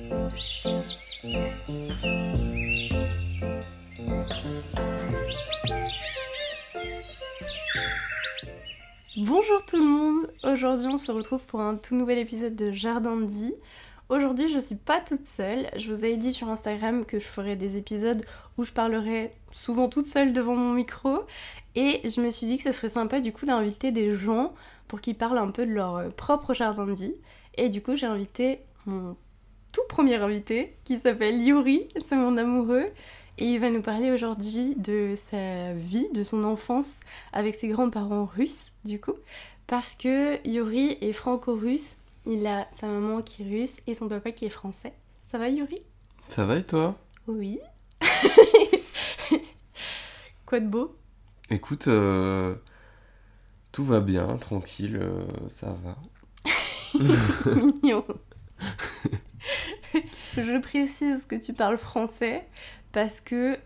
Bonjour tout le monde, aujourd'hui on se retrouve pour un tout nouvel épisode de Jardin de Vie. Aujourd'hui je suis pas toute seule, je vous avais dit sur Instagram que je ferais des épisodes où je parlerais souvent toute seule devant mon micro et je me suis dit que ça serait sympa du coup d'inviter des gens pour qu'ils parlent un peu de leur propre jardin de vie. Et du coup j'ai invité mon tout premier invité qui s'appelle Yuri, c'est mon amoureux. Et il va nous parler aujourd'hui de sa vie, de son enfance avec ses grands-parents russes, du coup. Parce que Yuri est franco-russe, il a sa maman qui est russe et son papa qui est français. Ça va Yuri ? Ça va et toi ? Oui. Quoi de beau ? Écoute, tout va bien, tranquille, ça va. Mignon. Je précise que tu parles français parce que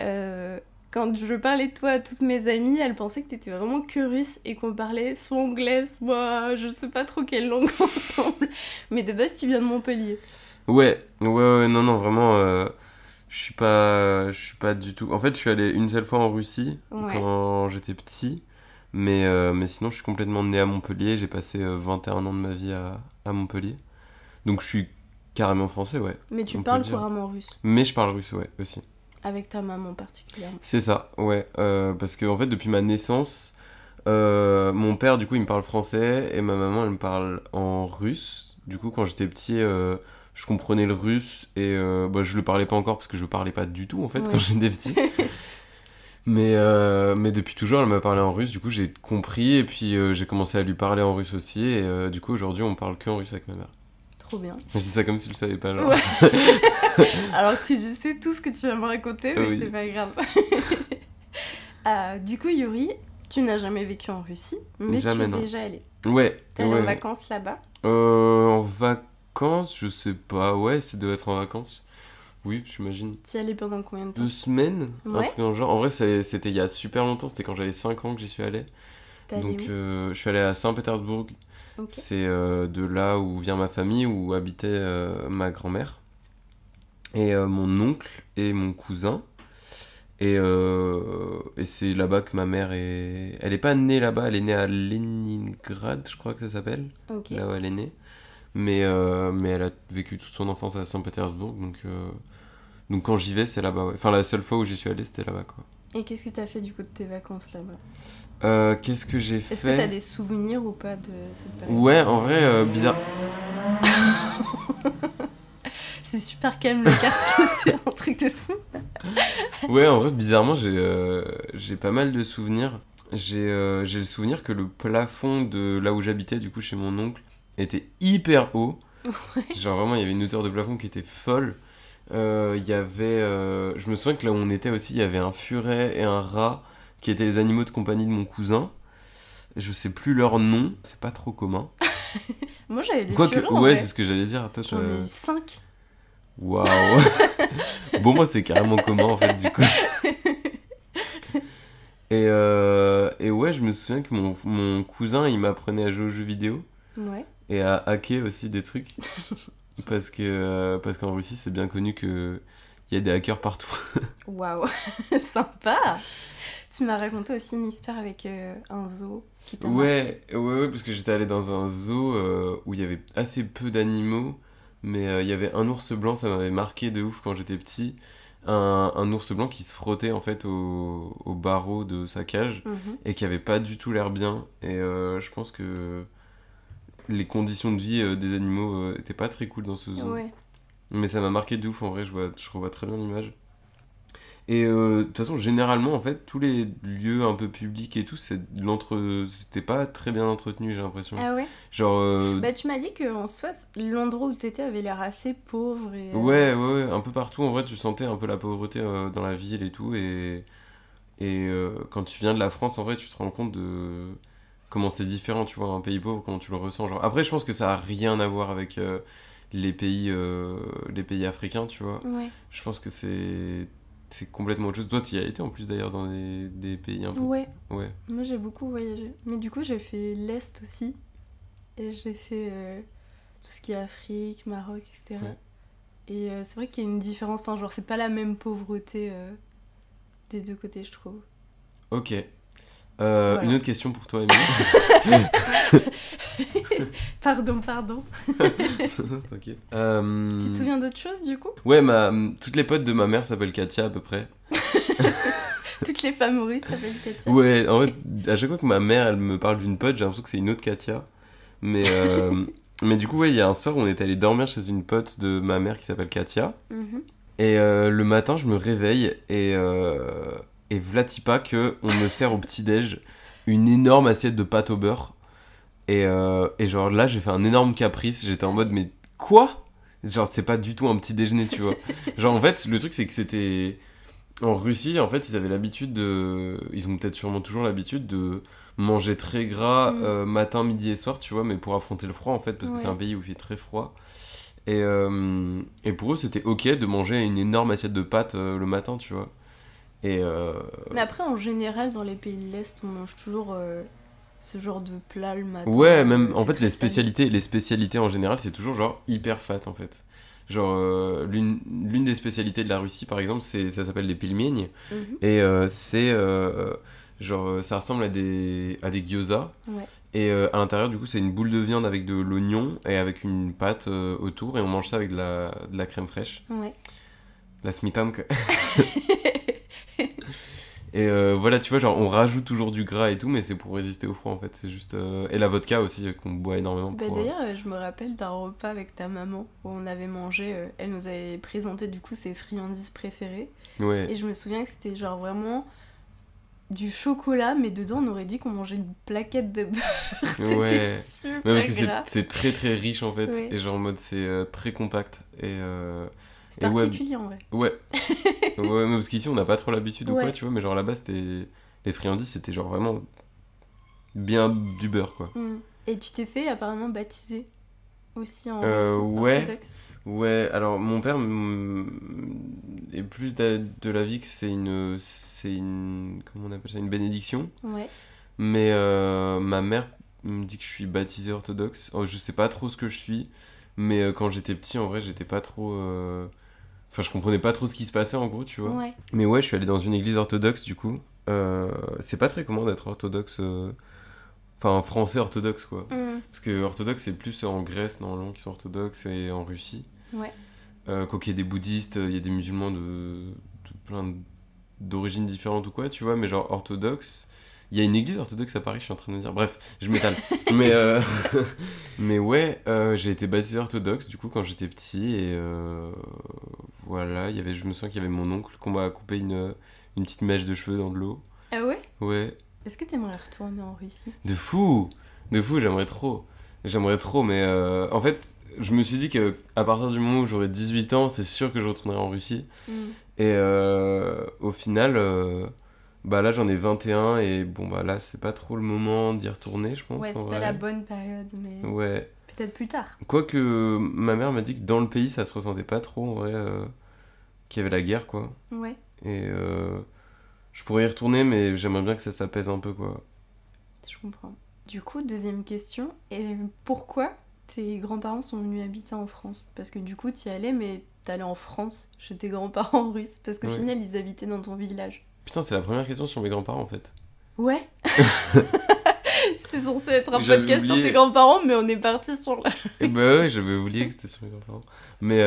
quand je parlais de toi à toutes mes amies, elles pensaient que t'étais vraiment que russe et qu'on parlait soit anglais, soit je sais pas trop quelle langue ensemble. Mais de base, tu viens de Montpellier. Ouais, non, vraiment, je suis pas du tout... En fait, je suis allé une seule fois en Russie, Ouais. quand j'étais petit, mais sinon, je suis complètement né à Montpellier, j'ai passé 21 ans de ma vie à Montpellier. Donc, je suis carrément français, ouais. Mais tu on peut parles le dire. couramment russe, Mais je parle russe, ouais, aussi. avec ta maman particulièrement. C'est ça, ouais. Parce que, en fait, depuis ma naissance, mon père, du coup, il me parle français et ma maman, elle me parle en russe. Du coup, quand j'étais petit, je comprenais le russe et je le parlais pas encore parce que je le parlais pas du tout, en fait, Ouais. quand j'étais petit. Mais depuis toujours, elle m'a parlé en russe. Du coup, j'ai compris et puis j'ai commencé à lui parler en russe aussi. Et du coup, aujourd'hui, on parle que en russe avec ma mère. Trop bien. Je dis ça comme si je le savais pas, genre. Ouais. Alors que je sais tout ce que tu vas me raconter, mais Oui. c'est pas grave. Du coup, Yuri, tu n'as jamais vécu en Russie, mais Jamais, tu es non. déjà allé. Ouais, T'es allé ouais. en vacances là-bas ? En vacances, je sais pas. Ouais, c'est de être en vacances. Oui, j'imagine. T'y allais pendant combien de temps ? 2 semaines, un Ouais. truc dans le genre. En vrai, c'était il y a super longtemps, c'était quand j'avais 5 ans que j'y suis allé. T'es allé Donc, où ? je suis allé à Saint-Pétersbourg. Ok. C'est de là où vient ma famille, où habitait ma grand-mère. Et mon oncle et mon cousin. Et c'est là-bas que ma mère est... Elle est pas née là-bas, elle est née à Leningrad, je crois que ça s'appelle. Ok. Là où elle est née. Mais elle a vécu toute son enfance à Saint-Pétersbourg, donc quand j'y vais, c'est là-bas, ouais. Enfin, la seule fois où j'y suis allé, c'était là-bas, quoi. Et qu'est-ce que t'as fait du coup de tes vacances là-bas ? Qu'est-ce que j'ai Est-ce que fait ? t'as des souvenirs ou pas de cette période ? Ouais, en vrai, bizarre. C'est super calme le quartier, c'est un truc de fou. Ouais, en vrai, bizarrement, j'ai pas mal de souvenirs. J'ai le souvenir que le plafond de là où j'habitais, du coup, chez mon oncle, était hyper haut. Ouais. Genre, vraiment, il y avait une hauteur de plafond qui était folle. Il y avait... je me souviens que là où on était aussi, il y avait un furet et un rat qui étaient les animaux de compagnie de mon cousin. Je sais plus leur nom, c'est pas trop commun. Moi j'avais des Quoique, furets, en ouais, vrai. c'est ce que j'allais dire. Toi, J'en ai eu 5. Waouh. Bon, moi, c'est carrément commun, en fait, du coup. Et ouais, je me souviens que mon cousin, il m'apprenait à jouer aux jeux vidéo Ouais. et à hacker aussi des trucs. Parce qu'en Russie, c'est bien connu qu'il y a des hackers partout. Waouh, sympa. Tu m'as raconté aussi une histoire avec un zoo qui t'a marqué. Ouais, parce que j'étais allé dans un zoo où il y avait assez peu d'animaux, mais il y avait un ours blanc, ça m'avait marqué de ouf quand j'étais petit. Un ours blanc qui se frottait en fait au barreau de sa cage Mhm. et qui avait pas du tout l'air bien. Et je pense que les conditions de vie des animaux étaient pas très cool dans ce zoo. Ouais. Mais ça m'a marqué de ouf en vrai, je revois très bien l'image. Et de toute façon, généralement, en fait, tous les lieux un peu publics et tout, c'était pas très bien entretenu, j'ai l'impression. Ah ouais. Genre... Bah tu m'as dit que en soi, l'endroit où t'étais avait l'air assez pauvre et... Ouais, un peu partout, en vrai, tu sentais un peu la pauvreté dans la ville et tout, et quand tu viens de la France, en vrai, tu te rends compte de comment c'est différent, tu vois, un pays pauvre, comment tu le ressens. Genre... Après, je pense que ça a rien à voir avec les pays africains, tu vois. Ouais. Je pense que c'est complètement autre chose. Toi, tu y as été en plus d'ailleurs dans des pays un peu... Ouais. Ouais. Moi j'ai beaucoup voyagé. Mais du coup j'ai fait l'Est aussi. Et j'ai fait tout ce qui est Afrique, Maroc, etc. Ouais. Et c'est vrai qu'il y a une différence, enfin genre c'est pas la même pauvreté des deux côtés je trouve. Ok. Voilà. Une autre question pour toi, Émilie. Pardon. T'inquiète. Tu te souviens d'autre chose du coup? Ouais, toutes les potes de ma mère s'appellent Katia à peu près. Toutes les femmes russes s'appellent Katia. Ouais, en fait, à chaque fois que ma mère elle me parle d'une pote, j'ai l'impression que c'est une autre Katia. Mais, mais du coup, ouais, il y a un soir où on est allé dormir chez une pote de ma mère qui s'appelle Katia. Mhm. Et le matin, je me réveille et vlatipa que on me sert au petit-déj une énorme assiette de pâte au beurre. Et genre là, j'ai fait un énorme caprice. J'étais en mode, mais quoi? Genre, c'est pas du tout un petit déjeuner, tu vois. Genre, en fait, le truc, c'est que c'était... En Russie, en fait, ils avaient l'habitude de... Ils ont peut-être sûrement toujours l'habitude de manger très gras matin, midi et soir, tu vois, mais pour affronter le froid, en fait, parce que c'est un pays où il fait très froid. Et pour eux, c'était ok de manger une énorme assiette de pâtes le matin, tu vois. Mais après, en général, dans les pays de l'Est, on mange toujours ce genre de plat le matin. Ouais, même en fait, très les spécialités en général, c'est toujours genre hyper fat en fait. Genre, l'une des spécialités de la Russie, par exemple, ça s'appelle les pelmeni. Mhm. Et c'est genre, ça ressemble à des gyoza. Ouais. Et à l'intérieur, du coup, c'est une boule de viande avec de l'oignon et avec une pâte autour. Et on mange ça avec de la crème fraîche. Ouais. La smitanka. Et voilà, tu vois, genre, on rajoute toujours du gras et tout, mais c'est pour résister au froid, en fait. C'est juste... Et la vodka aussi, qu'on boit énormément pour... D'ailleurs, je me rappelle d'un repas avec ta maman où on avait mangé... elle nous avait présenté, du coup, ses friandises préférées. Ouais. Et je me souviens que c'était genre vraiment du chocolat, mais dedans, on aurait dit qu'on mangeait une plaquette de beurre. C'était Ouais. super Mais parce que gras. c'est très très riche, en fait. Ouais. Et genre, en mode, c'est très compact. C'est et particulier, en vrai. Ouais. Ouais, mais parce qu'ici, on n'a pas trop l'habitude ou Ouais. quoi, tu vois. Mais genre, là-bas, c'était... Les friandises, c'était genre vraiment bien du beurre, quoi. Mm. Et tu t'es fait apparemment baptiser aussi en ouais. orthodoxe. Ouais, alors mon père est plus de l'avis que c'est une... Comment on appelle ça? Une bénédiction. Ouais. Mais ma mère me dit que je suis baptisé orthodoxe. Oh, je sais pas trop ce que je suis, mais quand j'étais petit, en vrai, j'étais pas trop... Enfin, je comprenais pas trop ce qui se passait, en gros, tu vois. Ouais. Mais ouais, je suis allé dans une église orthodoxe, du coup. C'est pas très commun d'être orthodoxe... Enfin, français orthodoxe, quoi. Mm. Parce que orthodoxe, c'est plus en Grèce, normalement, qui sont orthodoxes, et en Russie. Ouais. Quoi qu'il y ait des bouddhistes, il y a des musulmans d'origines différentes ou quoi, tu vois, mais genre orthodoxe... Il y a une église orthodoxe à Paris, je suis en train de me dire. Bref, je m'étale. mais ouais, j'ai été baptisé orthodoxe, du coup, quand j'étais petit, et voilà, je me souviens qu'il y avait mon oncle qu'on m'a coupé une petite mèche de cheveux dans de l'eau. Ah ouais? Ouais. Est-ce que t'aimerais retourner en Russie? De fou, j'aimerais trop, mais en fait, je me suis dit que à partir du moment où j'aurai 18 ans, c'est sûr que je retournerai en Russie. Mm. Et au final, bah là j'en ai 21 et bon bah là c'est pas trop le moment d'y retourner, je pense. Ouais, c'est pas la bonne période, mais Ouais. peut-être plus tard. Quoique ma mère m'a dit que dans le pays ça se ressentait pas trop en vrai, qu'il y avait la guerre quoi. Ouais. Et je pourrais y retourner, mais j'aimerais bien que ça s'apaise un peu quoi. Je comprends. Du coup, deuxième question, et pourquoi tes grands-parents sont venus habiter en France? Parce que du coup, t'y allais, mais t'allais en France chez tes grands-parents russes, parce qu'au final, ils habitaient dans ton village. Putain, c'est la première question sur mes grands-parents en fait. Ouais. C'est censé être un J'avais podcast sur oublié. tes grands-parents, mais on est parti sur la... Et bah ouais, j'avais oublié que c'était sur mes grands-parents. Mais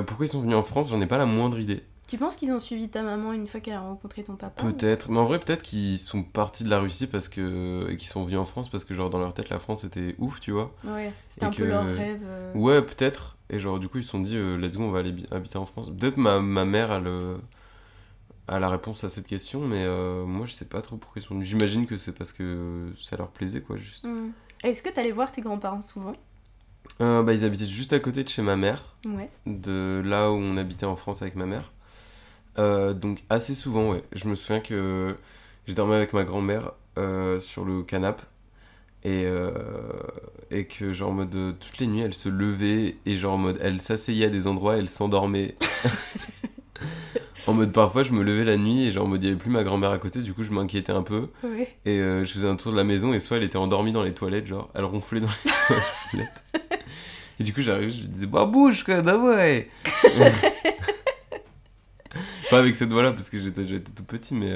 pourquoi ils sont venus en France, j'en ai pas la moindre idée. Tu penses qu'ils ont suivi ta maman une fois qu'elle a rencontré ton papa? Peut-être, mais en vrai peut-être qu'ils sont partis de la Russie et qu'ils sont venus en France parce que genre dans leur tête la France c'était ouf, tu vois. Ouais, c'était Et un peu que- leur rêve. Ouais, peut-être. Et genre du coup ils se sont dit let's go, on va aller habiter en France. Peut-être ma mère a la réponse à cette question, mais moi je sais pas trop pourquoi ils sont venus. J'imagine que c'est parce que ça leur plaisait quoi, juste. Mm. Est-ce que t'allais voir tes grands-parents souvent? Bah ils habitaient juste à côté de chez ma mère, Ouais. de là où on habitait en France avec ma mère. Donc assez souvent, ouais. Je me souviens que j'ai dormi avec ma grand-mère sur le canapé et que genre en mode toutes les nuits elle se levait et genre en mode elle s'asseyait à des endroits, elle s'endormait. En mode parfois je me levais la nuit et genre en mode il y avait plus ma grand-mère à côté, du coup je m'inquiétais un peu Ouais. et je faisais un tour de la maison et soit elle était endormie dans les toilettes, genre elle ronflait dans les toilettes. Et du coup, j'arrive, je lui disais, babouchka, давай. Pas avec cette voix-là, parce que j'étais tout petit, mais.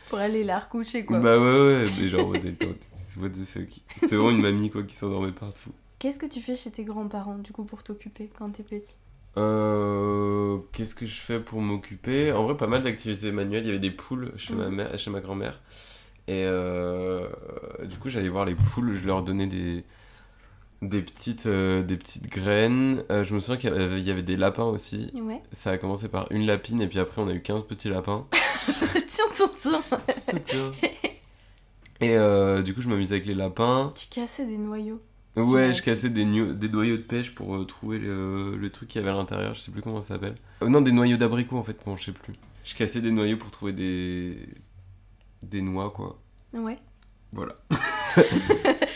Pour aller la recoucher, quoi. Bah ouais, mais genre, what the fuck. C'était vraiment une mamie, quoi, qui s'endormait partout. Qu'est-ce que tu fais chez tes grands-parents, du coup, pour t'occuper quand t'es petit? Qu'est-ce que je fais pour m'occuper? En vrai, pas mal d'activités manuelles. Il y avait des poules chez chez ma grand-mère. Et du coup, j'allais voir les poules, je leur donnais des petites graines. Je me souviens qu'il y avait des lapins aussi. Ouais. Ça a commencé par une lapine, et puis après, on a eu 15 petits lapins. Tiens. Et du coup, je m'amusais avec les lapins. Tu cassais des noyaux. Ouais, je cassais des noyaux de pêche pour trouver le truc qu'il y avait à l'intérieur, je sais plus comment ça s'appelle. Non, des noyaux d'abricot en fait, bon, je sais plus. Je cassais des noyaux pour trouver des noix, quoi. Ouais. Voilà.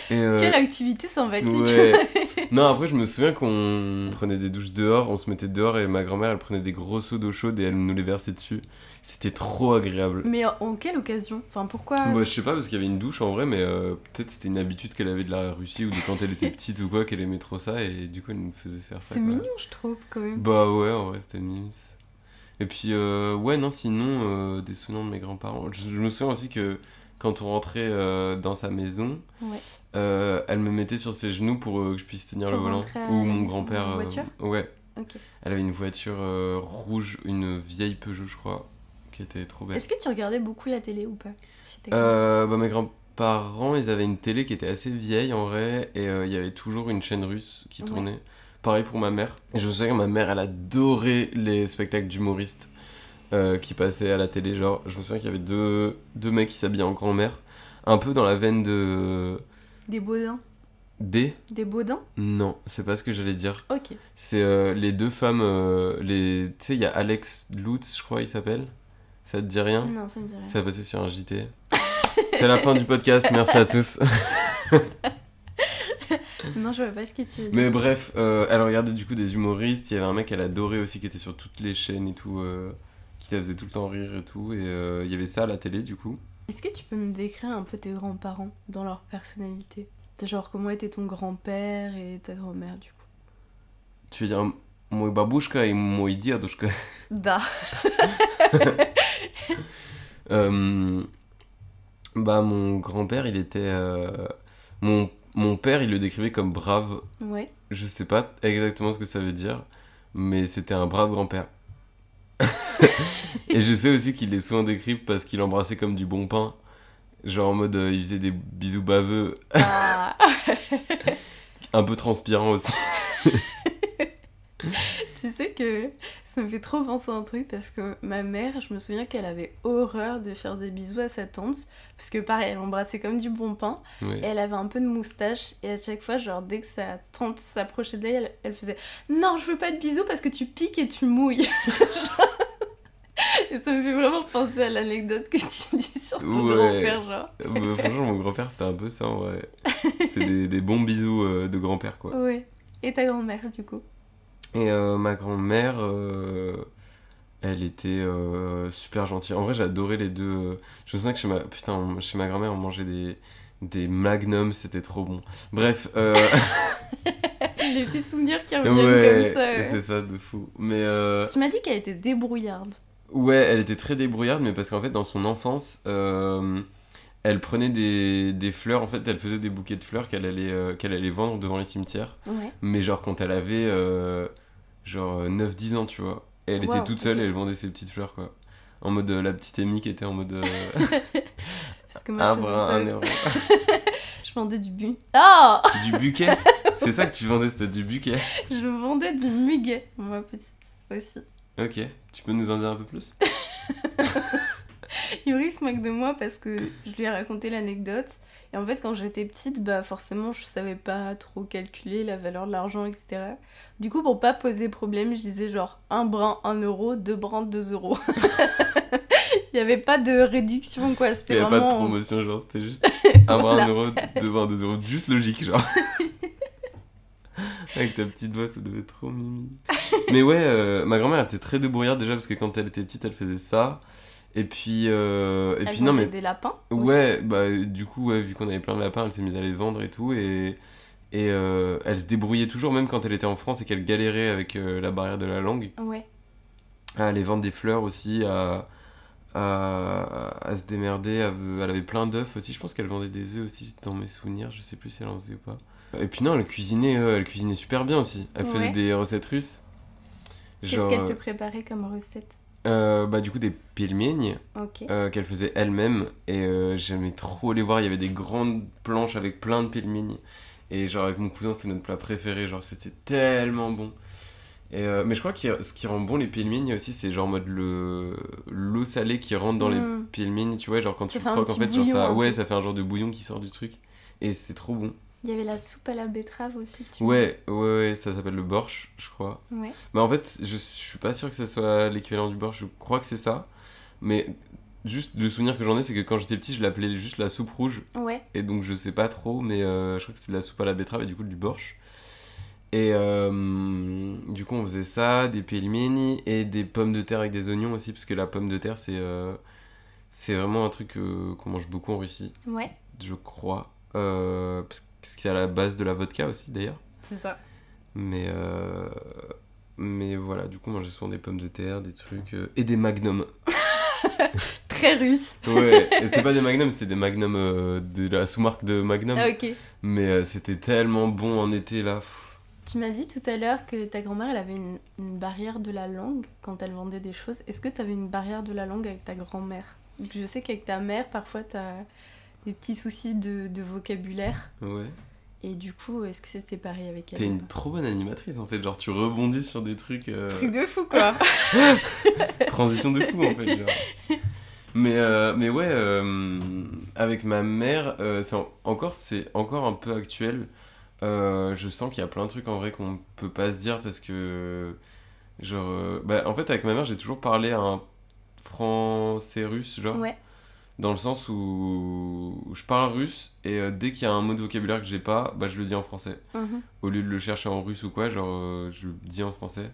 Quelle activité sympathique. Ouais. Non, après, je me souviens qu'on prenait des douches dehors, on se mettait dehors et ma grand-mère, elle prenait des gros seaux d'eau chaude et elle nous les versait dessus. C'était trop agréable. Mais en quelle occasion? Enfin, pourquoi? Bah, je sais pas, parce qu'il y avait une douche en vrai, mais peut-être c'était une habitude qu'elle avait de la Russie ou de quand elle était petite ou quoi, qu'elle aimait trop ça et du coup elle nous faisait faire ça. C'est mignon, je trouve, quand même. Bah ouais, en vrai, c'était mignon. Et puis, ouais, non, sinon, des souvenirs de mes grands-parents. Je me souviens aussi que quand on rentrait dans sa maison, Ouais. elle me mettait sur ses genoux pour que je puisse tenir Pour le volant. rentrer à Ou la mon maison, grand-père. en voiture Ouais. Ok. Elle avait une voiture rouge, une vieille Peugeot, je crois, qui était trop belle. Est-ce que tu regardais beaucoup la télé ou pas chez tes Bah, mes grands-parents, ils avaient une télé qui était assez vieille en vrai, et il y avait toujours une chaîne russe qui tournait. Pareil pour ma mère. Et je me souviens que ma mère, elle adorait les spectacles d'humoristes qui passaient à la télé. Genre, je me souviens qu'il y avait deux mecs qui s'habillaient en grand-mère, un peu dans la veine de... Des Baudins. Des Baudins? Non, c'est pas ce que j'allais dire. Ok. C'est les deux femmes, tu sais, il y a Alex Lutz, je crois, il s'appelle. Ça te dit rien? Non, ça me dit rien. Ça a passé sur un JT. C'est la fin du podcast, merci à tous. Non, je vois pas ce que tu veux dire. Mais bref, elle regardait du coup des humoristes. Il y avait un mec qu'elle adorait aussi qui était sur toutes les chaînes et tout, qui la faisait tout le temps rire et tout. Et il y avait ça à la télé du coup. Est-ce que tu peux me décrire un peu tes grands-parents dans leur personnalité? Genre, comment était ton grand-père et ta grand-mère du coup? Tu veux dire mon babouchka et mon diadushka? Da. Bah, mon grand-père, il était. Mon père, il le décrivait comme brave. Ouais. Je sais pas exactement ce que ça veut dire, mais c'était un brave grand-père. Et je sais aussi qu'il est souvent décrit parce qu'il embrassait comme du bon pain. Genre en mode, il faisait des bisous baveux. Ah. Un peu transpirant aussi. Tu sais que ça me fait trop penser à un truc parce que ma mère, je me souviens qu'elle avait horreur de faire des bisous à sa tante parce que pareil, elle embrassait comme du bon pain Ouais. et elle avait un peu de moustache et à chaque fois, genre dès que sa tante s'approchait d'elle, elle faisait non, je veux pas de bisous parce que tu piques et tu mouilles. Et ça me fait vraiment penser à l'anecdote que tu dis sur ton grand-père, genre. Bah, franchement, mon grand-père, c'était un peu ça en vrai. C'est des bons bisous de grand-père quoi. Ouais. Et ta grand-mère, du coup? Et ma grand-mère, elle était super gentille. En vrai, j'adorais les deux. Je me souviens que chez ma grand-mère, on mangeait des magnums, c'était trop bon. Bref. Des petits souvenirs qui reviennent comme ça. Ouais. C'est ça, de fou. Mais Tu m'as dit qu'elle était débrouillarde. ouais, elle était très débrouillarde, mais parce qu'en fait, dans son enfance, elle prenait des fleurs. En fait, elle faisait des bouquets de fleurs qu'elle allait vendre devant les cimetières. Ouais. Mais genre, quand elle avait genre 9-10 ans, tu vois. Et elle était toute seule et elle vendait ses petites fleurs, quoi. En mode la petite Amy qui était en mode. Parce que moi, un je faisais brin, ça un aussi. euro. Je vendais du bu. Ah. Du buquet? C'est ça que tu vendais, c'était du buquet. Je vendais du muguet, moi petite aussi. Ok, tu peux nous en dire un peu plus? Yoris se moque de moi parce que je lui ai raconté l'anecdote. Et en fait, quand j'étais petite, bah forcément, je savais pas trop calculer la valeur de l'argent, etc. Du coup, pour pas poser problème, je disais genre un brin, 1 euro, 2 brins, 2 euros. Il y avait pas de réduction, quoi. Il C'était n'y avait vraiment... pas de promotion, genre c'était juste un brin, Voilà. 1 euro, 2 brins, 2 euros, juste logique, genre. Avec ta petite voix, ça devait être trop mimi. Mais ouais, ma grand-mère, elle était très débrouillarde déjà parce que quand elle était petite, elle faisait ça. Et puis Elle non, vendait mais des lapins aussi. ouais, bah du coup, ouais, vu qu'on avait plein de lapins, elle s'est mise à les vendre et tout. Et Et elle se débrouillait toujours, même quand elle était en France et qu'elle galérait avec la barrière de la langue. Ouais. À aller vendre des fleurs aussi, à se démerder. Elle avait plein d'œufs aussi. Je pense qu'elle vendait des œufs aussi dans mes souvenirs. Je sais plus si elle en faisait ou pas. Et puis non, elle cuisinait super bien aussi. Elle faisait Ouais. des recettes russes. Qu'est-ce Genre, qu'elle te préparait comme recette? bah du coup des pelmeni Ok. qu'elle faisait elle-même. Et j'aimais trop les voir. Il y avait des grandes planches avec plein de pelmeni. Et genre avec mon cousin, c'était notre plat préféré. Genre c'était tellement bon. Et mais je crois que ce qui rend bon les pelmeni aussi, c'est genre en mode l'eau salée qui rentre dans les Mm. pelmeni, tu vois, genre quand Ça tu fait un croques en petit fait sur bouillon ça, un ouais, peu. ça fait un genre de bouillon qui sort du truc. Et c'était trop bon. Il y avait la soupe à la betterave aussi, tu Ouais, ça s'appelle le borsch, je crois. vois. Ouais. Mais en fait, je suis pas sûr que ça soit l'équivalent du borsch, je crois que c'est ça. Mais juste le souvenir que j'en ai, c'est que quand j'étais petit, je l'appelais juste la soupe rouge. Ouais. Et donc je sais pas trop, mais je crois que c'était de la soupe à la betterave et du coup du borsch. Et du coup, on faisait ça, des pelmeni et des pommes de terre avec des oignons aussi, parce que la pomme de terre, c'est vraiment un truc qu'on mange beaucoup en Russie, Ouais. je crois. Parce que c'est à la base de la vodka aussi, d'ailleurs. C'est ça. Mais, mais voilà, du coup, on mangeait souvent des pommes de terre, des trucs. Et des magnums. Très russe. Ouais, et c'était pas des magnums, c'était des magnums de la sous-marque de Magnum. Ah, ok. Mais c'était tellement bon en été là. Tu m'as dit tout à l'heure que ta grand-mère, elle avait une barrière de la langue quand elle vendait des choses. Est-ce que tu avais une barrière de la langue avec ta grand-mère? Je sais qu'avec ta mère, parfois, tu as des petits soucis de vocabulaire. Ouais. Et du coup, est-ce que c'était pareil avec elle? T'es une trop bonne animatrice en fait, genre tu rebondis sur des trucs. Truc de fou, quoi. Transition de fou en fait, genre. Mais ouais, avec ma mère, c'est encore un peu actuel. Je sens qu'il y a plein de trucs en vrai qu'on peut pas se dire parce que. Genre. Bah, en fait, avec ma mère, j'ai toujours parlé un français russe, genre. Ouais. Dans le sens où je parle russe et dès qu'il y a un mot de vocabulaire que j'ai pas, bah je le dis en français. Mhm. Au lieu de le chercher en russe ou quoi, genre je le dis en français.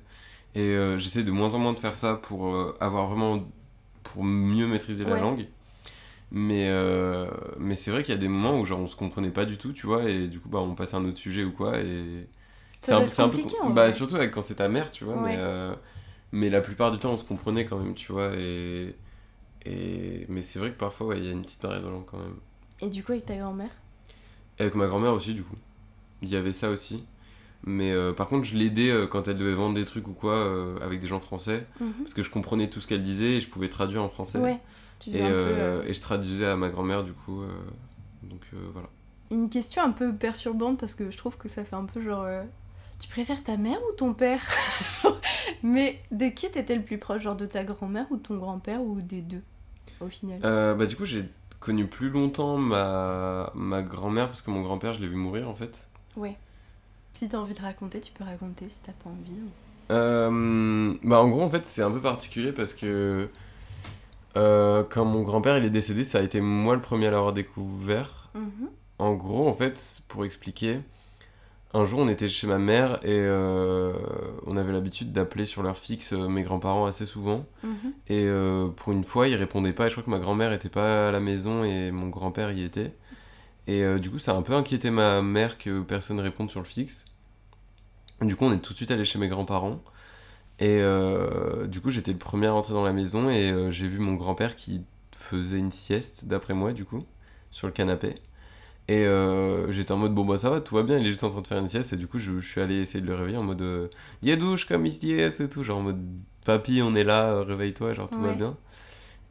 Et j'essaie de moins en moins de faire ça pour avoir vraiment. Pour mieux maîtriser la Ouais. langue. Mais c'est vrai qu'il y a des moments où genre on se comprenait pas du tout, tu vois, et du coup bah on passe à un autre sujet ou quoi, et Ça doit être c'est un peu compliqué, en bah vrai. surtout avec quand c'est ta mère, tu vois, Ouais. mais la plupart du temps on se comprenait quand même, tu vois, mais c'est vrai que parfois ouais il y a une petite barrière de langue quand même. Et du coup, avec ta grand-mère? Et avec ma grand-mère aussi du coup, il y avait ça aussi. Mais par contre, je l'aidais quand elle devait vendre des trucs ou quoi avec des gens français, Mhm. parce que je comprenais tout ce qu'elle disait et je pouvais traduire en français. Ouais. Tu faisais Et, un peu... et je traduisais à ma grand-mère du coup. Donc voilà. Une question un peu perturbante parce que je trouve que ça fait un peu genre... tu préfères ta mère ou ton père? Mais de qui t'étais le plus proche? Genre de ta grand-mère ou de ton grand-père ou des deux, au final? Bah du coup, j'ai connu plus longtemps ma grand-mère parce que mon grand-père, je l'ai vu mourir en fait. Ouais. Si t'as envie de raconter, tu peux raconter si t'as pas envie. Bah en gros, en fait, c'est un peu particulier parce que quand mon grand-père il est décédé, ça a été moi le premier à l'avoir découvert. Mhm. En gros, en fait, pour expliquer, un jour on était chez ma mère et on avait l'habitude d'appeler sur leur fixe mes grands-parents assez souvent. Mhm. Et pour une fois, ils répondaient pas. Et je crois que ma grand-mère était pas à la maison et mon grand-père y était. Et du coup, ça a un peu inquiété ma mère que personne réponde sur le fixe. Du coup, on est tout de suite allé chez mes grands-parents. Et du coup, j'étais le premier à rentrer dans la maison et j'ai vu mon grand-père qui faisait une sieste, d'après moi, du coup, sur le canapé. Et j'étais en mode, bon, bah ça va, tout va bien, il est juste en train de faire une sieste. Et du coup, je suis allé essayer de le réveiller en mode, Diedouche, comme il se dit, et tout. Genre en mode, papy, on est là, réveille-toi, genre tout va Ouais. bien.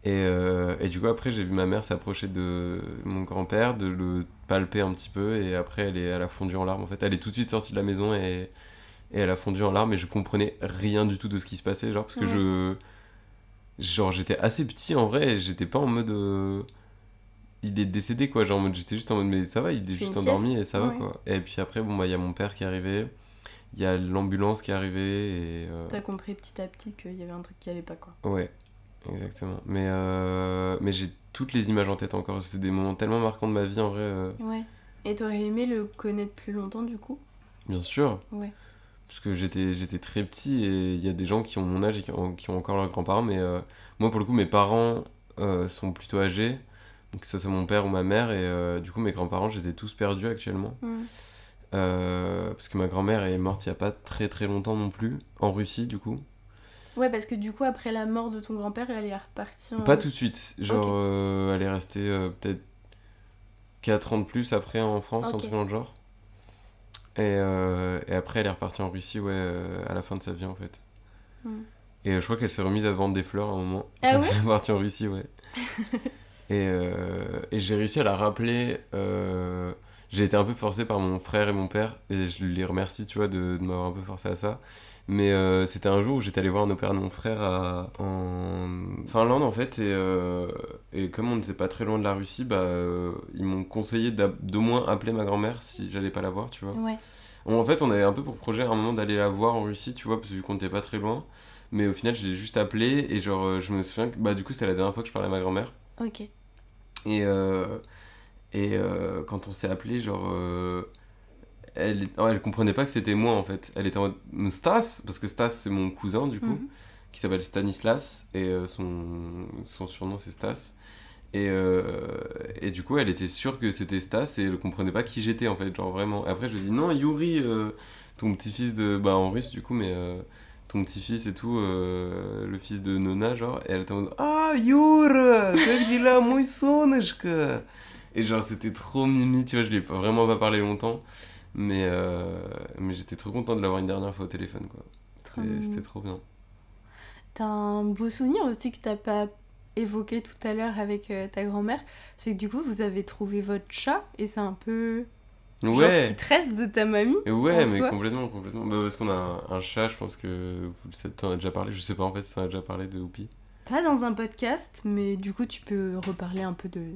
Et du coup, après, j'ai vu ma mère s'approcher de mon grand-père, de le palper un petit peu. Et après, elle a fondu en larmes. En fait, elle est tout de suite sortie de la maison et elle a fondu en larmes. Et je comprenais rien du tout de ce qui se passait. Genre, parce que genre, j'étais assez petit en vrai. Et j'étais pas en mode. Il est décédé quoi. Genre, en mode, j'étais juste en mode, mais ça va, il est Fais juste une endormi sieste. et ça va Ouais. quoi. Et puis après, bon, bah, il y a mon père qui est arrivé. Il y a l'ambulance qui est arrivée. Et. T'as compris petit à petit qu'il y avait un truc qui allait pas, quoi. Ouais. Exactement. Mais j'ai toutes les images en tête encore. C'était des moments tellement marquants de ma vie en vrai. Ouais. Et t'aurais aimé le connaître plus longtemps, du coup? Bien sûr. Ouais. Parce que j'étais très petit et il y a des gens qui ont mon âge et qui ont encore leurs grands-parents. Mais moi, pour le coup, mes parents sont plutôt âgés. Donc, que ce soit mon père ou ma mère. Et du coup, mes grands-parents, je les ai tous perdus actuellement. Mm. Parce que ma grand-mère est morte il y a pas très très longtemps non plus, en Russie du coup. Ouais, parce que du coup, après la mort de ton grand-père, elle est repartie en Pas tout de Russie. suite, genre elle est restée peut-être 4 ans de plus après en France, un Ok. truc dans le genre. Et après elle est repartie en Russie, ouais, à la fin de sa vie en fait. Hmm. Et je crois qu'elle s'est remise à vendre des fleurs à un moment, Ah quand ouais? elle est partie en Russie, ouais. Et j'ai réussi à la rappeler. J'ai été un peu forcé par mon frère et mon père, et je les remercie, tu vois, de m'avoir un peu forcé à ça. Mais c'était un jour où j'étais allé voir un opéra de mon frère en Finlande, en fait, et comme on n'était pas très loin de la Russie, bah, ils m'ont conseillé d'au moins appeler ma grand-mère si j'allais pas la voir, tu vois. Ouais. En fait, on avait un peu pour projet à un moment d'aller la voir en Russie, tu vois, parce que vu qu'on n'était pas très loin. Mais au final, je l'ai juste appelée, et genre, je me souviens que, bah, du coup, c'était la dernière fois que je parlais à ma grand-mère. Ok. Et, quand on s'est appelé, genre, elle comprenait pas que c'était moi en fait. Elle était en mode Stas, parce que Stas c'est mon cousin du coup, Mhm. qui s'appelle Stanislas, et son surnom c'est Stas. Et du coup, elle était sûre que c'était Stas et elle comprenait pas qui j'étais en fait, genre vraiment. Après, je lui ai dit non, Yuri, ton petit-fils de. Bah en russe du coup, mais ton petit-fils et tout, le fils de Nona, genre. Et elle était en mode ah, Юра, как дела, мой солнышко? Et genre, c'était trop mimi, tu vois, je lui ai vraiment pas parlé longtemps. Mais j'étais trop content de l'avoir une dernière fois au téléphone, quoi. Trop C'était mignon. trop bien. T'as un beau souvenir aussi que t'as pas évoqué tout à l'heure avec ta grand-mère, c'est que du coup, vous avez trouvé votre chat et c'est un peu genre ce qui Ouais! te reste de ta mamie en Ouais, mais soi. complètement, complètement. Bah, parce qu'on a un chat, je pense que vous le savez, t'en as déjà parlé. Je sais pas en fait si t'en as déjà parlé de Whoopi. Pas dans un podcast, mais du coup, tu peux reparler un peu de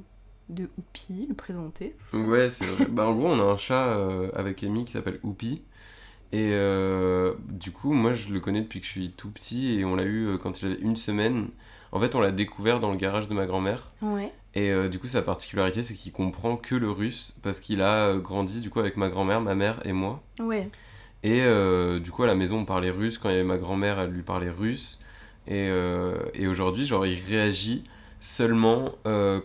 Oupi, le présenter, tout ça. Ouais, c'est vrai. Bah, en gros, on a un chat avec Amy qui s'appelle Whoopi. Et du coup, moi, je le connais depuis que je suis tout petit et on l'a eu quand il avait une semaine. En fait, on l'a découvert dans le garage de ma grand-mère. Ouais, Et du coup, sa particularité, c'est qu'il comprend que le russe parce qu'il a grandi du coup avec ma grand-mère, ma mère et moi. ouais. Et du coup, à la maison, on parlait russe. Quand il y avait ma grand-mère, elle lui parlait russe. Et aujourd'hui, genre, il réagit seulement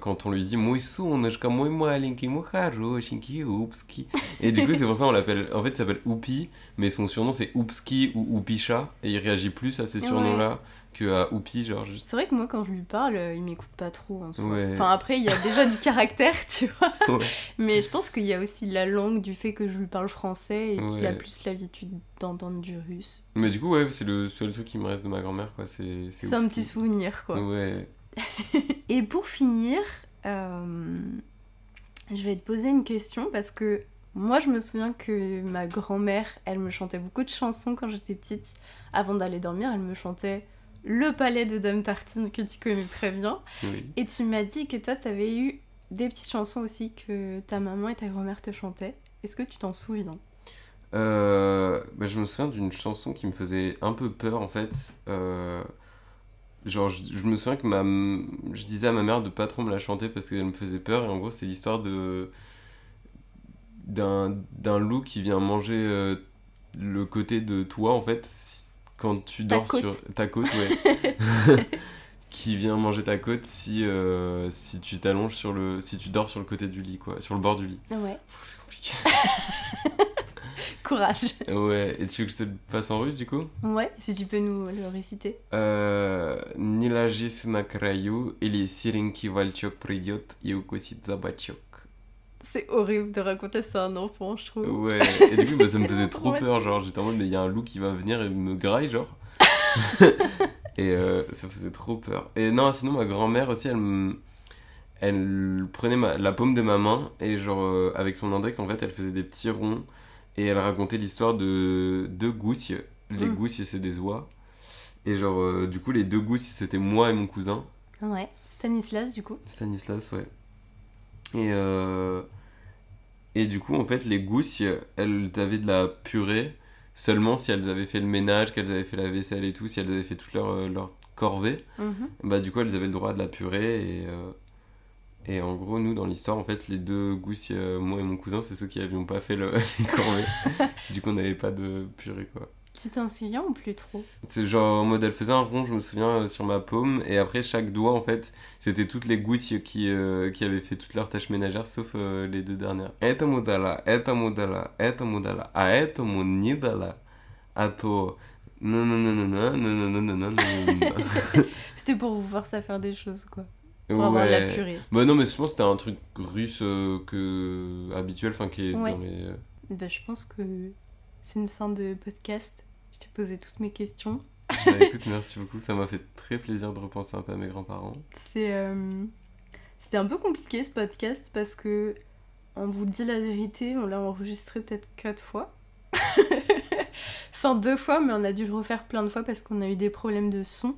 quand on lui dit «Мой солнышко, мой маленький, мой хорошенький, Oupski». Et du coup, c'est pour ça qu'on l'appelle... En fait, il s'appelle Oupi, mais son surnom, c'est Oupski ou Oupicha. Et il réagit plus à ces Ouais. surnoms-là que à Oupi, genre, juste... C'est vrai que moi, quand je lui parle, il m'écoute pas trop en soi. Ouais. Enfin, après, il y a déjà du caractère, tu vois. Ouais. Mais je pense qu'il y a aussi la langue du fait que je lui parle français et qu'il a Ouais. plus l'habitude d'entendre du russe. Mais du coup, ouais, c'est le seul truc qui me reste de ma grand-mère, quoi. C'est C'est un Oupski. petit souvenir, quoi. Ouais. Et pour finir, je vais te poser une question parce que moi, je me souviens que ma grand-mère, elle me chantait beaucoup de chansons quand j'étais petite. Avant d'aller dormir, elle me chantait Le Palais de Dame Tartine, que tu connais très bien. Oui. Et tu m'as dit que toi, t'avais eu des petites chansons aussi que ta maman et ta grand-mère te chantaient. Est-ce que tu t'en souviens? Bah, je me souviens d'une chanson qui me faisait un peu peur en fait. Genre, je me souviens que je disais à ma mère de pas trop me la chanter parce qu'elle me faisait peur. Et en gros, c'est l'histoire d'un loup qui vient manger le côté de toi en fait quand tu Ta dors sur côte. ta côte, ouais. Qui vient manger ta côte si tu t'allonges si tu dors sur le côté du lit, quoi, sur le bord du lit. Ouais. Pff, c'est compliqué. Courage. Ouais, et tu veux que je te le fasse en russe du coup? Ouais, si tu peux nous le réciter. Не ложись на краю, или серенький волчок придет и укусит за бочок. C'est horrible de raconter ça à un enfant, je trouve. Ouais, et du coup, bah, ça me C'est faisait tellement trop peur, genre, j'étais en mode, mais il y a un loup qui va venir et me graille, genre. Et ça faisait trop peur. Et non, sinon, ma grand-mère aussi, elle prenait la paume de ma main, et genre, avec son index, en fait, elle faisait des petits ronds, et elle racontait l'histoire de deux gousses. Les Mm. gousses, c'est des oies. Et genre, du coup, les deux gousses, c'était moi et mon cousin. Ouais. Stanislas, du coup. Stanislas, ouais. Et, et du coup, en fait, les gousses, elles avaient de la purée seulement si elles avaient fait le ménage, qu'elles avaient fait la vaisselle et tout, si elles avaient fait toute leur corvée. Mhm. Bah, du coup, elles avaient le droit de la purée. Et en gros, nous, dans l'histoire, en fait, les deux gousses, moi et mon cousin, c'est ceux qui n'avions pas fait les corvées. Du coup, on n'avait pas de purée, quoi. Tu t'en souviens ou plus trop? C'est genre en mode elle faisait un rond, je me souviens, sur ma paume, et après chaque doigt en fait, c'était toutes les gouttes qui avaient fait toutes leurs tâches ménagères sauf les 2 dernières. Это мудала, это мудала, это мудала, а этому не дала. А то... Nananana, nananana, nananana. C'était pour vous forcer à faire des choses, quoi. Pour avoir de la Ouais. purée. Bah non, mais je pense que c'était un truc russe habituel, enfin qui est Ouais. dans les... Bah, je pense que c'est une fin de podcast. Je t'ai posé toutes mes questions. Bah écoute, merci beaucoup, ça m'a fait très plaisir de repenser un peu à mes grands-parents. C'était un peu compliqué ce podcast parce que, on vous dit la vérité, on l'a enregistré peut-être 4 fois. Enfin 2 fois, mais on a dû le refaire plein de fois parce qu'on a eu des problèmes de son.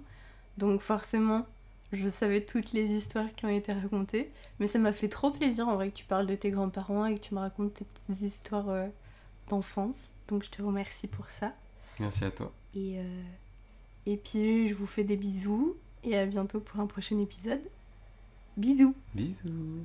Donc forcément, je savais toutes les histoires qui ont été racontées. Mais ça m'a fait trop plaisir en vrai que tu parles de tes grands-parents et que tu me racontes tes petites histoires d'enfance. Donc je te remercie pour ça. Merci à toi. Et puis je vous fais des bisous et à bientôt pour un prochain épisode. Bisous. Bisous.